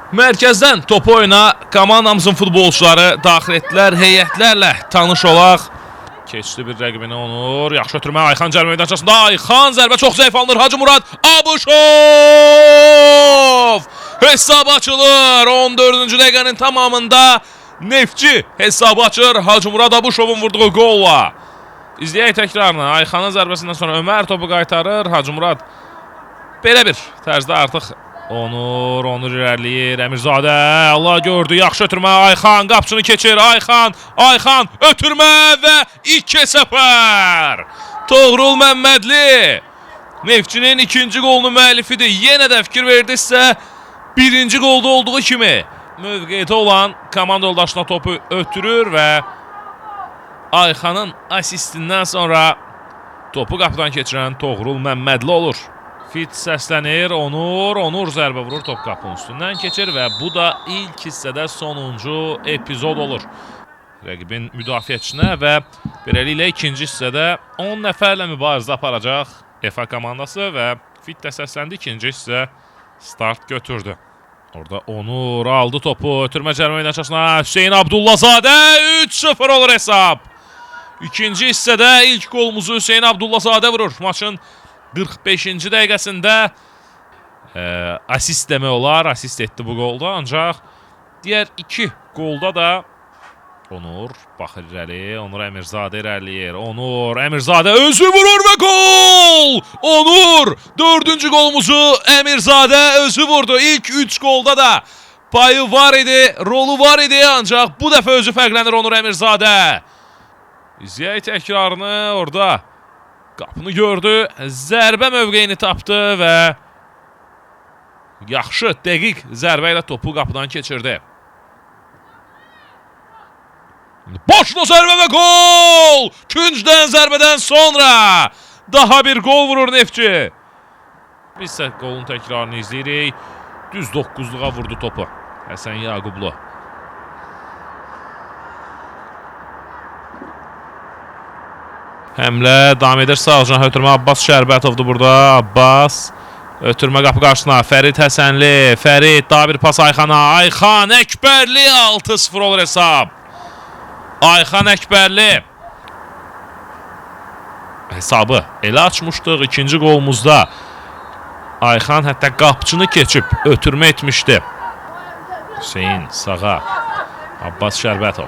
Mərkəzdən topu oyuna komandamızın futbolçuları daxil etdilər. Heyətlərlə tanış olaq. Keçdi bir rəqibinə Onur. Yaxşı ötürmə Ayxan cərimə meydançasında. Ayxan zərbə çox zəif alınır. Hacımurad Abuşov! Hesab açılır. 14-cü dəqiqənin tamamında Neftçi hesabı açır. Hacımurad Abuşovun vurduğu qolla. İzləyək təkrarını. Ayxanın zərbəsindən sonra Ömər topu qaytarır. Hacımurad belə bir tərzdə artıq Onur irəliyir. Əmirzadə Allah gördü. Yaxşı ötürmə Ayxan qapçını keçir. Ayxan ötürmə və 2-0. Toğrul Məmmədli Neftçinin ikinci qolunun müəllifidir. Yenə də fikir verdirsə birinci qolda olduğu kimi mövqedə olan komanda yoldaşına topu ötürür və Ayxanın asistindən sonra topu qapıdan keçirən Toğrul Məmmədli olur. Fit səslənir, Onur zərbə vurur, top qapının üstündən keçir və bu da ilk hissədə sonuncu epizod olur. Rəqibin müdafiəçinə və beləliklə ikinci hissədə 10 nəfərlə mübarizə aparacaq EFA komandası və Fit də səsləndi, ikinci hissə start götürdü. Orada Onur aldı topu, ötürmə cərimə meydançasına Hüseyin Abdullazadə 3-0 olur hesab. İkinci hissədə ilk qolumuzu Hüseyin Abdullazadə vurur. Maçın 45-ci dəqiqəsində asist demək olar, asist etdi bu qolda. Ancaq digər iki qolda da Onur baxır irəli, Onur Əmirzadə irəliyir. Onur Əmirzadə özü vurur və gol! Onur dördüncü qolumuzu Əmirzadə özü vurdu. İlk 3 qolda da payı var idi, rolu var idi. Ancaq bu dəfə özü fərqlənir Onur Əmirzadə. İzləyək təkrarını. Orada qapını gördü, zərbə mövqeyini tapdı və yaxşı, dəqiq zərbə ilə topu qapıdan keçirdi. Boşlu zərbə və gol! Küncdən zərbədən sonra daha bir gol vurur Neftçi. Biz isə qolun təkrarını izləyirik. Düz 9'luğa vurdu topu Həsən Yaqublu. Həmlə davam edir. Sağ ucuna ötürmə Abbas Şərbətovdur burada. Abbas ötürmə qapı qarşısına. Fərid Həsənli. Fərid daha bir pas Ayxana. Ayxan Əkbərli 6-0 olur hesab. Ayxan Əkbərli hesabı elə açmışdıq ikinci qolumuzda. Ayxan hətta qapçını keçib ötürmə etmişdi. Hüseyin sağa. Abbas Şərbətov.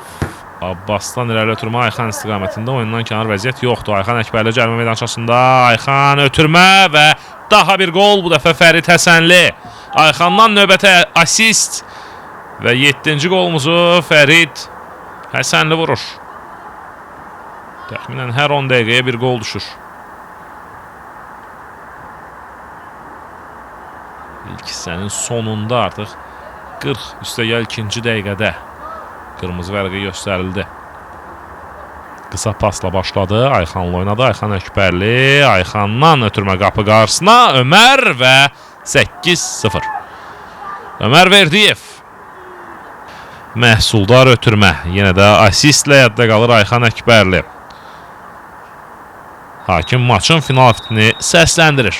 Abbasdan irəli ötürmə Ayxan istiqamətində, oyundan kənar vəziyyət yoxdur. Ayxan Əkbərli cərimə meydançasında. Ayxan ötürmə və daha bir gol, bu dəfə Fərid Həsənli. Ayxandan növbətə asist və 7-ci qolumuzu Fərid Həsənli vurur. Təxminən hər 10 dəqiqəyə bir gol düşür. İlk hissənin sonunda artıq 40 üstəgəl ikinci dəqiqədə qırmızı vərəqə göstərildi. Qısa pasla başladı. Ayxanla oynadı. Ayxan Əkbərli. Ayxandan ötürmə qapı qarşısına. Ömər və 8-0. Ömər Verdiyev. Məhsuldar ötürmə. Yenə də asistlə yadda qalır Ayxan Əkbərli. Hakim maçın final fitini səsləndirir.